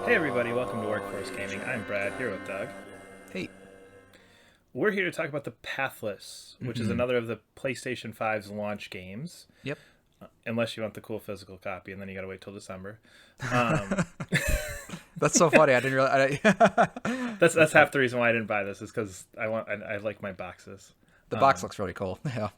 Hey everybody, welcome to Workforce Gaming. I'm Brad, here with Doug. Hey. We're here to talk about the Pathless, which is Hmm. another of the PlayStation 5's launch games. Yep. Unless you want the cool physical copy, and then you gotta wait till December. Um, That's so funny. I didn't realize. that's That's funny. half the reason why I didn't buy this is because I like my boxes. The box Um, looks really cool. Yeah.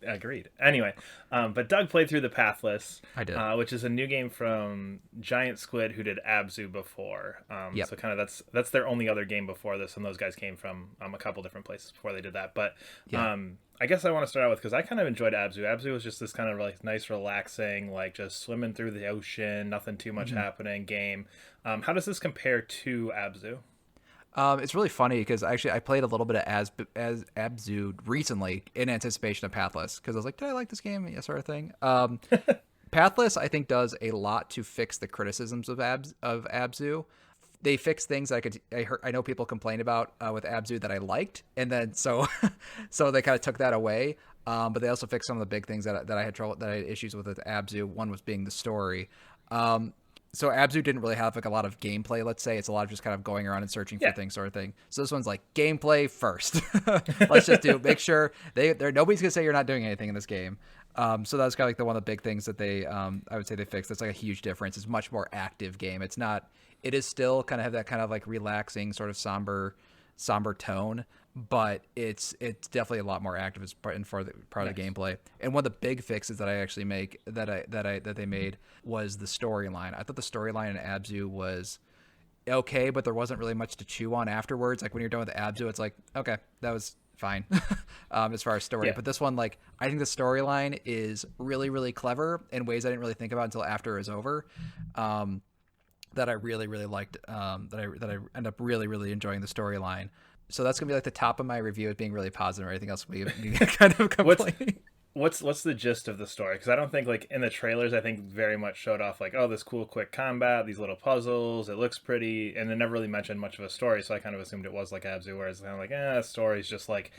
Agreed. Anyway, but Doug played through the Pathless, I did. which is a new game from Giant Squid, who did Abzu before. Yep. So kind of that's their only other game before this, and those guys came from a couple different places before they did that. But Yeah. I guess I want to start out with because I kind of enjoyed Abzu. Abzu was just this kind of like nice, relaxing, like just swimming through the ocean, nothing too much Hmm. happening game. How does this compare to Abzu? It's really funny because actually I played a little bit of as Abzu recently in anticipation of Pathless because I was like, did I like this game? Yeah, sort of thing. Pathless I think does a lot to fix the criticisms of Abzu. They fix things I know people complain about with Abzu that I liked, and then so they kind of took that away. But they also fixed some of the big things that I had trouble that I had issues with Abzu. One was being the story. So Abzu didn't really have like a lot of gameplay. Let's say it's a lot of just kind of going around and searching for Yeah. things, sort of thing. So this one's like gameplay first. Let's just make sure they're nobody's gonna say you're not doing anything in this game. So that's kind of like the one of the big things that they I would say they fixed. That's like a huge difference. It's a much more active game. It's not. It is still kind of have that kind of like relaxing sort of somber tone, but it's definitely a lot more active as part of the Nice. gameplay. And one of the big fixes that I actually make that they made was the storyline. I thought the storyline in Abzu was okay, but there wasn't really much to chew on afterwards. Like when you're done with Abzu, it's like okay, that was fine as far as story. Yeah. But this one, like I think the storyline is really really clever in ways I didn't really think about until after it was over. Um, that I really really liked. That I end up really really enjoying the storyline. So that's gonna be like the top of my review as being really positive. Everything else will be kind of What's complaining. what's the gist of the story? Because I don't think like in the trailers, I think very much showed off like, oh, this cool quick combat, these little puzzles, it looks pretty, and it never really mentioned much of a story. So I kind of assumed it was like Abzu, whereas kind of like, story's just like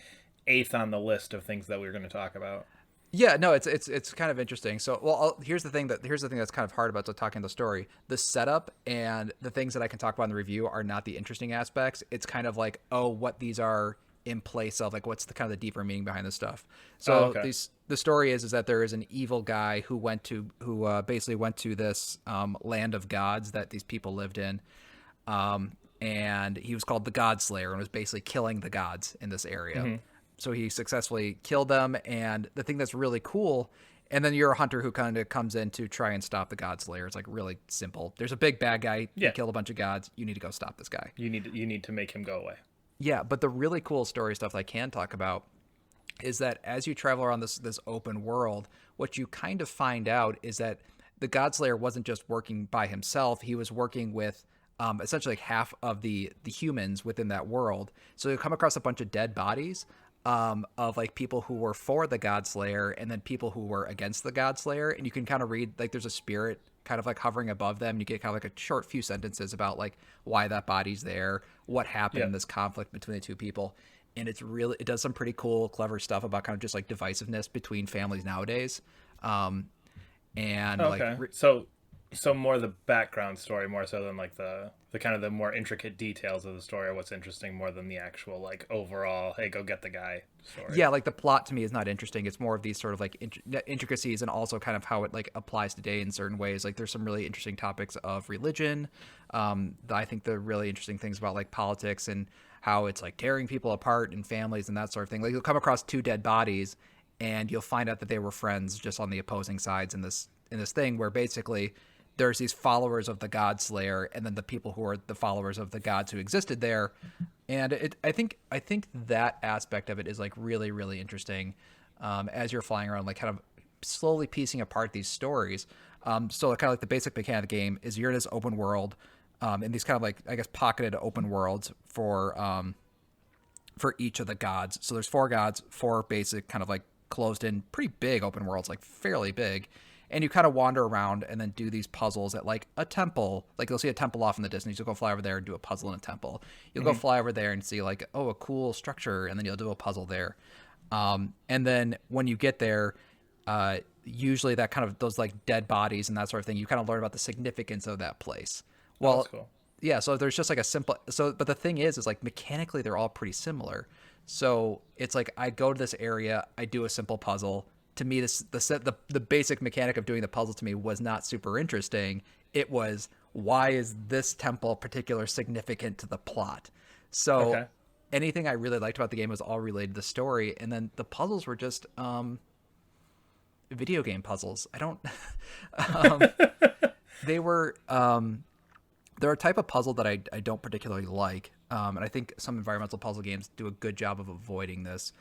eighth on the list of things that we were going to talk about. Yeah, no, it's kind of interesting. So, well, here's the thing that's kind of hard about talking the story. The setup and the things that I can talk about in the review are not the interesting aspects. It's kind of like, oh, what these are in place of, like what's the kind of the deeper meaning behind this stuff. Oh, So, okay. the story is that there is an evil guy who basically went to this land of gods that these people lived in. And he was called the God Slayer and was basically killing the gods in this area. Hmm. So he successfully killed them. And the thing that's really cool, and then you're a hunter who kind of comes in to try and stop the God Slayer. It's like really simple. There's a big bad guy. He Yeah, killed a bunch of gods. You need to go stop this guy. you need to make him go away. Yeah, but the really cool story stuff I can talk about is that as you travel around this open world, what you kind of find out is that the Godslayer wasn't just working by himself; he was working with essentially like half of the humans within that world. So you come across a bunch of dead bodies of like people who were for the Godslayer and then people who were against the Godslayer, and you can kind of read like there's a spirit kind of like hovering above them. You get kind of like a short few sentences about like why that body's there, what happened Yeah. in this conflict between the two people, and it does some pretty cool clever stuff about kind of just like divisiveness between families nowadays. um and like Okay. So more the background story more so than like the kind of the more intricate details of the story or what's interesting more than the actual like overall hey go get the guy story. yeah, like the plot to me is not interesting. It's more of these sort of like intricacies and also kind of how it like applies today in certain ways. Like there's some really interesting topics of religion. I think the really interesting things about like politics and how it's like tearing people apart and families and that sort of thing. Like you'll come across two dead bodies and you'll find out that they were friends just on the opposing sides in this thing where basically there's these followers of the God Slayer and then the people who are the followers of the gods who existed there. And I think that aspect of it is like really really interesting as you're flying around, like kind of slowly piecing apart these stories. So kind of like the basic mechanic of the game is you're in this open world, in these kind of like I guess pocketed open worlds for each of the gods. So there's four gods, four basic kind of like closed in, pretty big open worlds, like fairly big. And you kind of wander around and then do these puzzles at like a temple. Like you'll see a temple off in the distance. You'll go fly over there and do a puzzle in a temple. You'll go Hmm. fly over there and see like, oh, a cool structure. And then you'll do a puzzle there. And then when you get there, usually that kind of those like dead bodies and that sort of thing, you kind of learn about the significance of that place. Oh, that's Well, cool. Yeah, so there's just like a simple but the thing is like mechanically they're all pretty similar. So it's like I go to this area, I do a simple puzzle. To me, the basic mechanic of doing the puzzle to me was not super interesting. It was, why is this temple particular significant to the plot? So Okay. anything I really liked about the game was all related to the story, and then the puzzles were just video game puzzles. I don't um, they were they're a type of puzzle that I don't particularly like. And I think some environmental puzzle games do a good job of avoiding this.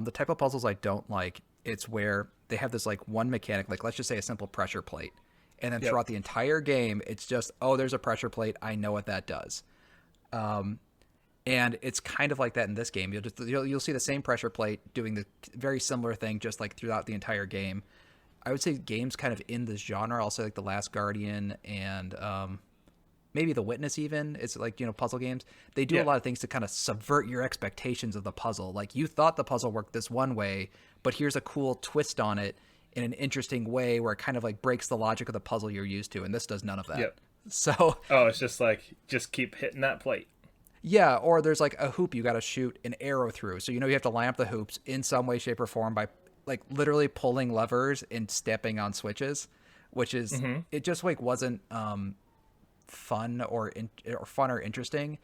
The type of puzzles I don't like, it's where they have this like one mechanic, like let's just say a simple pressure plate. And then Yep. throughout the entire game, it's just, oh, there's a pressure plate. I know what that does. And it's kind of like that in this game. You'll see the same pressure plate doing the very similar thing, just like throughout the entire game. I would say games kind of in this genre, I'll say like The Last Guardian and maybe The Witness even. It's like, puzzle games. They do a Yeah. lot of things to kind of subvert your expectations of the puzzle. Like you thought the puzzle worked this one way, but here's a cool twist on it in an interesting way where it kind of like breaks the logic of the puzzle you're used to. And this does none of that. Yep. So Oh, it's just like just keep hitting that plate. yeah, or there's like a hoop you got to shoot an arrow through. So you have to line up the hoops in some way, shape, or form by like literally pulling levers and stepping on switches, which is it just like wasn't fun or fun or interesting.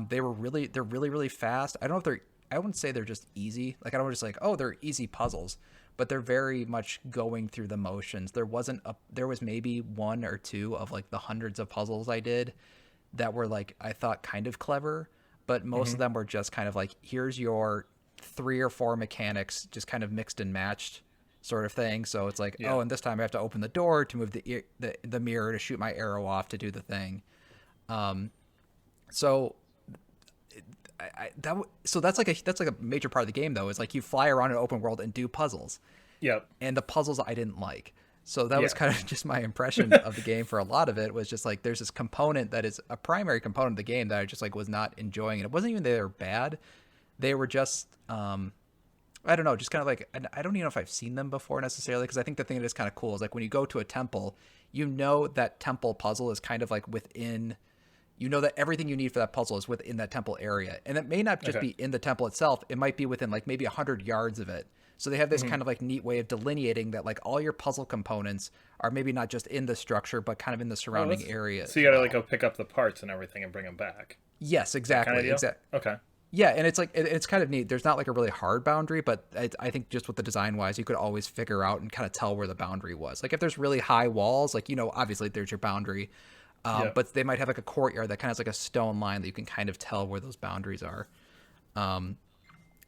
They're really really fast. I wouldn't say they're just easy. Like I don't just like, oh, they're easy puzzles, but they're very much going through the motions. There was maybe one or two of like the hundreds of puzzles I did that were like I thought kind of clever, but most of them were just kind of like, here's your 3 or 4 mechanics just kind of mixed and matched sort of thing. So it's like, Yeah. oh, and this time I have to open the door to move the mirror to shoot my arrow off to do the thing. So so that's like a major part of the game though, is like you fly around an open world and do puzzles, Yep. and the puzzles I didn't like. So that was Yeah. kind of just my impression of the game for a lot of it, was just like there's this component that is a primary component of the game that I just like was not enjoying. And it wasn't even that they were bad. They were just I don't know, just kind of like, I don't even know if I've seen them before necessarily, because I think the thing that is kind of cool is like when you go to a temple, that temple puzzle is kind of like within, that everything you need for that puzzle is within that temple area. And it may not just Okay. be in the temple itself. It might be within like maybe 100 yards of it. So they have this kind of like neat way of delineating that like all your puzzle components are maybe not just in the structure, but kind of in the Oh, surrounding area so as you gotta well. like go pick up the parts and everything and bring them back. Yes, Kind of exactly. deal. Okay. Yeah, and it's like it's kind of neat. There's not like a really hard boundary, but I think just with the design wise, you could always figure out and kind of tell where the boundary was. Like if there's really high walls, like obviously there's your boundary, Yep. but they might have like a courtyard that kind of is like a stone line that you can kind of tell where those boundaries are.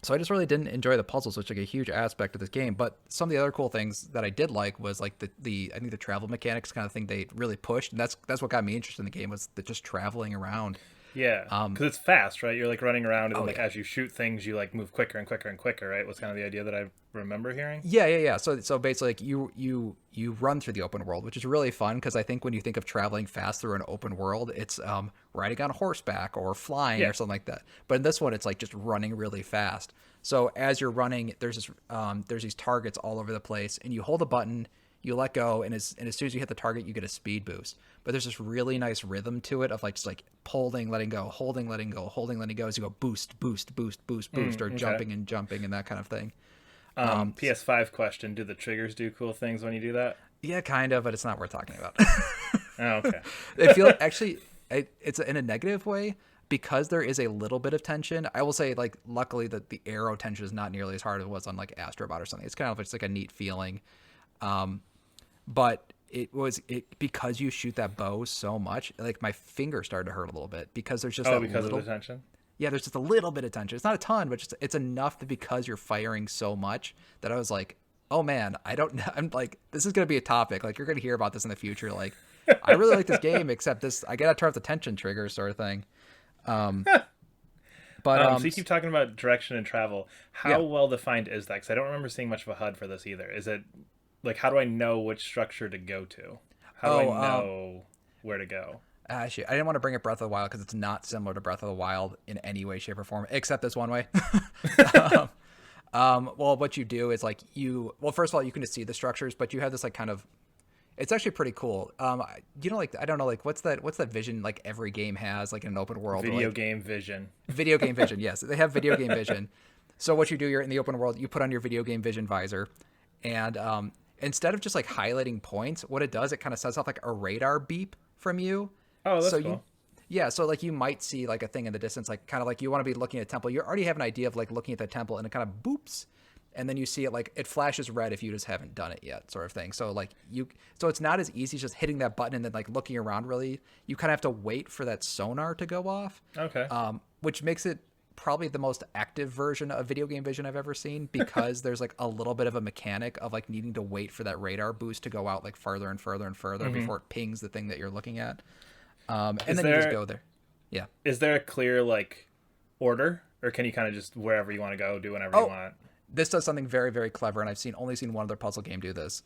So I just really didn't enjoy the puzzles, which is like a huge aspect of this game. But some of the other cool things that I did like was like the I think the travel mechanics kind of thing they really pushed, and that's what got me interested in the game, was the just traveling around. Yeah, because it's fast, right? You're like running around, and Oh like yeah. as you shoot things, you like move quicker and quicker and quicker, right? Was kind of the idea that I remember hearing. Yeah. So basically, like you run through the open world, which is really fun, because I think when you think of traveling fast through an open world, it's riding on horseback or flying Yeah. or something like that. But in this one, it's like just running really fast. So as you're running, there's these targets all over the place, and you hold a button, you let go, and as soon as you hit the target, you get a speed boost. But there's this really nice rhythm to it of like just like holding, letting go, holding, letting go, holding, letting go, as you go boost, boost, boost, boost, boost, or Okay. jumping and jumping and that kind of thing. PS5 question: do the triggers do cool things when you do that? Yeah, kind of, but it's not worth talking about. Oh, okay. It feels actually, it's in a negative way, because there is a little bit of tension. I will say, like, luckily that the arrow tension is not nearly as hard as it was on like Astrobot or something. It's kind of just like a neat feeling. But because you shoot that bow so much, like my finger started to hurt a little bit, because there's just Oh, that because little, of the tension. yeah, there's just a little bit of tension. It's not a ton, but just it's enough that because you're firing so much that I was like, oh man, I don't know. I'm like, this is gonna be a topic. Like you're gonna hear about this in the future. Like, I really like this game, except this, I gotta turn off the tension trigger sort of thing. But So you keep talking about direction and travel. How yeah. well defined is that? Because I don't remember seeing much of a HUD for this either. Is it like, how do I know which structure to go to? How do I know where to go? Actually, I didn't want to bring up Breath of the Wild because it's not similar to Breath of the Wild in any way, shape, or form, except this one way. Well, what you do is like well, first of all, you can just see the structures, but you have this like kind of, It's actually pretty cool. Like I don't know, like what's that vision like every game has like in an open world, or Video like game vision. video game vision. Yes, they have video game vision. So what you do, you're in the open world, you put on your video game vision visor, and instead of just like highlighting points, what it does, it kind of sets off like a radar beep from you. Oh, So that's you, cool. yeah, so like you might see like a thing in the distance, like kind of like you want to be looking at a temple. You already have an idea of like looking at the temple, and it kind of boops, and then you see it like it flashes red if you just haven't done it yet, sort of thing. So like so it's not as easy as just hitting that button and then like looking around. Really, you kind of have to wait for that sonar to go off, Okay. which makes it probably the most active version of video game vision I've ever seen, because there's like a little bit of a mechanic of like needing to wait for that radar boost to go out like further and further and further before it pings the thing that you're looking at. And Is then you just there go there. Yeah. is there a clear like order, or can you kind of just wherever you want to go do whenever you Oh, want? this does something very, very clever, and I've only seen one other puzzle game do this.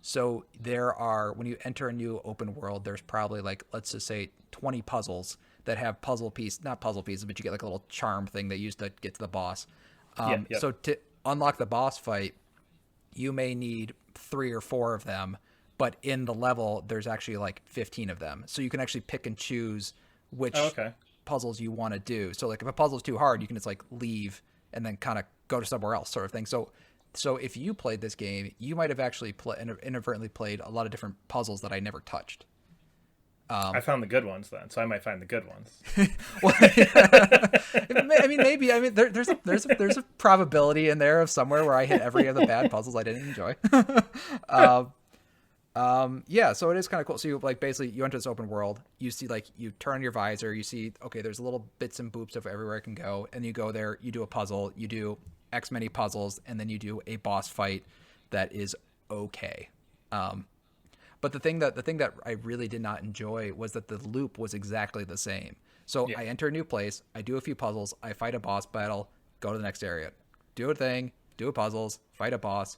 So there are, when you enter a new open world, there's probably like, let's just say 20 puzzles that have not puzzle pieces, but you get like a little charm thing that you use to get to the boss. Yeah. Yep. So to unlock the boss fight, you may need 3 or 4 of them, but in the level, there's actually like 15 of them. So you can actually pick and choose which Oh, okay. puzzles you want to do. So like if a puzzle's too hard, you can just like leave and then kind of go to somewhere else, sort of thing. So if you played this game, you might have actually inadvertently played a lot of different puzzles that I never touched. I found the good ones then, so I might find the good ones. Well, I mean, maybe. I mean, there's a probability in there of somewhere where I hit every of the bad puzzles I didn't enjoy. Yeah, so it is kind of cool. So you like basically you enter this open world, you see like you turn on your visor, you see okay, there's little bits and boops of everywhere I can go, and you go there, you do a puzzle, you do X many puzzles, and then you do a boss fight that is okay. But the thing that I really did not enjoy was that the loop was exactly the same. So Yeah. I enter a new place, I do a few puzzles, I fight a boss battle, go to the next area, do a thing, do a puzzles, fight a boss.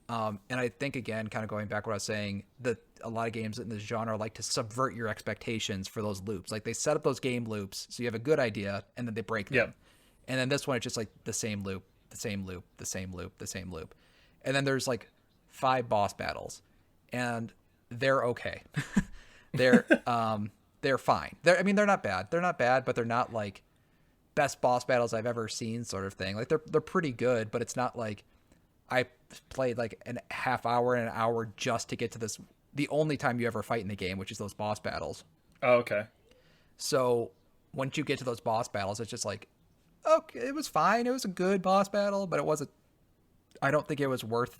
And I think again, kind of going back what I was saying, that a lot of games in this genre like to subvert your expectations for those loops. Like they set up those game loops so you have a good idea, and then they break them. Yep. And then this one, it's just like the same loop, the same loop, the same loop, the same loop. And then there's like 5 boss battles, and they're okay. they're they're fine. They're not bad. They're not bad, but they're not like best boss battles I've ever seen, sort of thing. Like they're pretty good, but it's not like I played like an half hour and an hour just to get to this, the only time you ever fight in the game, which is those boss battles. Oh, okay. So once you get to those boss battles, it's just like, okay, it was fine. It was a good boss battle, but I don't think it was worth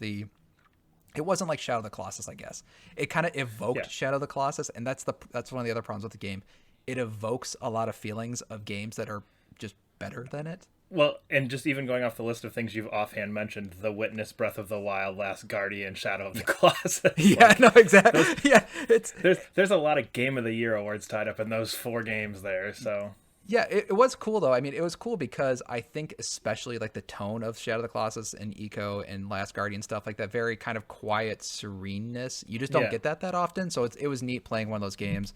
it wasn't like Shadow of the Colossus, I guess. It kind of evoked Yeah. Shadow of the Colossus, and that's one of the other problems with the game. It evokes a lot of feelings of games that are just better than it. Well, and just even going off the list of things you've offhand mentioned, The Witness, Breath of the Wild, Last Guardian, Shadow of the Colossus. Yeah, Like, no, exactly. Yeah, it's there's a lot of Game of the Year awards tied up in those 4 games there. So yeah, it was cool though. I mean, it was cool because I think especially like the tone of Shadow of the Colossus and Eco and Last Guardian stuff, like that very kind of quiet sereneness. You just don't Yeah. get that often. So it was neat playing one of those games.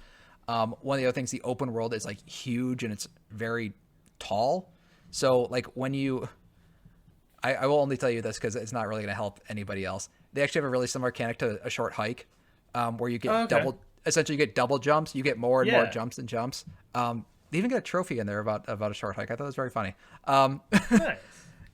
One of the other things, the open world is like huge and it's very tall. So like when I will only tell you this because it's not really going to help anybody else. They actually have a really similar mechanic to a short hike, where you get okay. essentially you get double jumps. You get more and more Yeah. jumps and jumps. They even get a trophy in there about a short hike. I thought it was very funny. nice.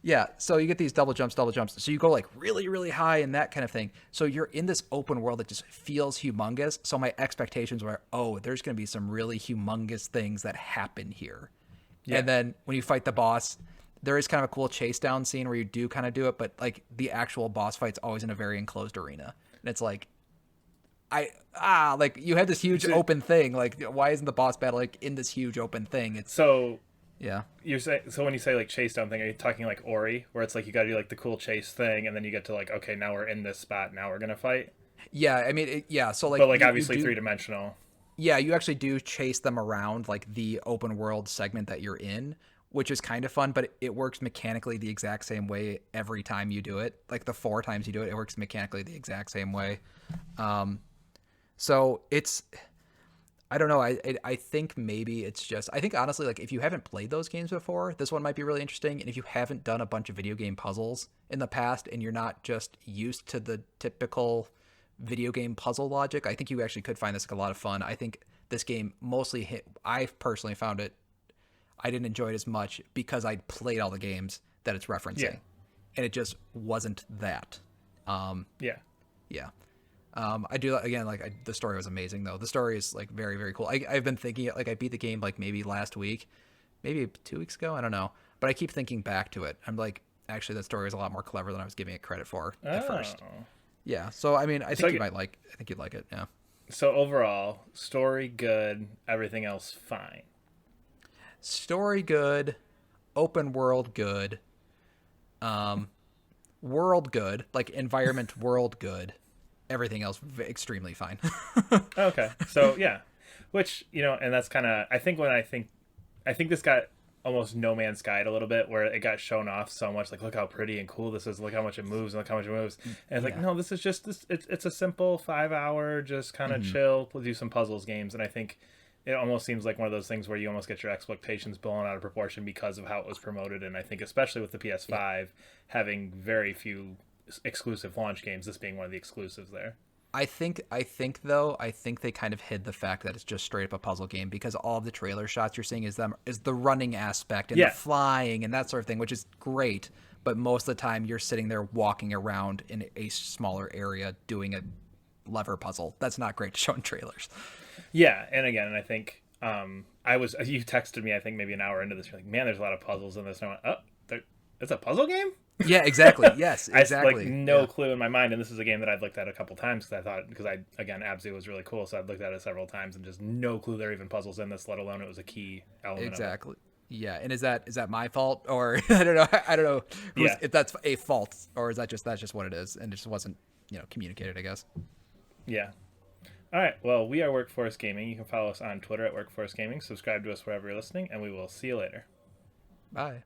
Yeah, so you get these double jumps. So you go like really, really high and that kind of thing. So you're in this open world that just feels humongous. So my expectations were, oh, there's going to be some really humongous things that happen here. Yeah. And then when you fight the boss, there is kind of a cool chase down scene where you do kind of do it, but like the actual boss fight's always in a very enclosed arena. And it's like, like you had this huge open thing. Like, why isn't the boss battle like in this huge open thing? It's So yeah. so when you say like chase down thing, are you talking like Ori, where it's like you got to do like the cool chase thing, and then you get to like, okay, now we're in this spot, now we're gonna fight. Yeah, I mean, yeah. So like, But like you obviously do- 3-dimensional. Yeah, you actually do chase them around like the open world segment that you're in, which is kind of fun, but it works mechanically the exact same way every time you do it. Like the 4 times you do it, it works mechanically the exact same way. So it's, I don't know. I think maybe it's just, I think honestly, like if you haven't played those games before, this one might be really interesting. And if you haven't done a bunch of video game puzzles in the past and you're not just used to the typical video game puzzle logic. I think you actually could find this like a lot of fun. I think this game mostly hit. I personally found it. I didn't enjoy it as much because I'd played all the games that it's referencing, and it just wasn't that. Yeah. Yeah. I do again like the story was amazing though. The story is like very very cool. I've been thinking like I beat the game like maybe last week, maybe 2 weeks ago. I don't know, but I keep thinking back to it. I'm like, actually, that story is a lot more clever than I was giving it credit for at first. Yeah. So I mean, I think I think you'd like it. Yeah. So overall, story good, everything else fine. Story good, open world good, world good, like environment world good. Everything else extremely fine. Okay. So yeah, which, and that's kind of, I think this got almost No Man's Sky a little bit, where it got shown off so much, like, look how pretty and cool this is, look how much it moves, and look how much it moves. And it's like, no, this is just this. It's a simple 5 hour, just kind of chill, do some puzzles games. And I think it almost seems like one of those things where you almost get your expectations blown out of proportion because of how it was promoted. And I think especially with the PS5 having very few exclusive launch games, this being one of the exclusives there. I think though, I think they kind of hid the fact that it's just straight up a puzzle game, because all of the trailer shots you're seeing is the running aspect and the flying and that sort of thing, which is great. But most of the time you're sitting there walking around in a smaller area doing a lever puzzle. That's not great to show in trailers. Yeah, and again, and I think you texted me, I think maybe an hour into this, you're like, man, there's a lot of puzzles in this. And I went, it's a puzzle game? Yeah, exactly. Yes, exactly. I no clue in my mind, and this is a game that I've looked at a couple times because Abzu was really cool, so I've looked at it several times and just no clue there are even puzzles in this, let alone it was a key element. Exactly. Yeah, and is that my fault, or I don't know if that's a fault, or is that's just what it is, and it just wasn't communicated, I guess. Yeah. All right. Well, we are Workforce Gaming. You can follow us on Twitter at Workforce Gaming. Subscribe to us wherever you're listening, and we will see you later. Bye.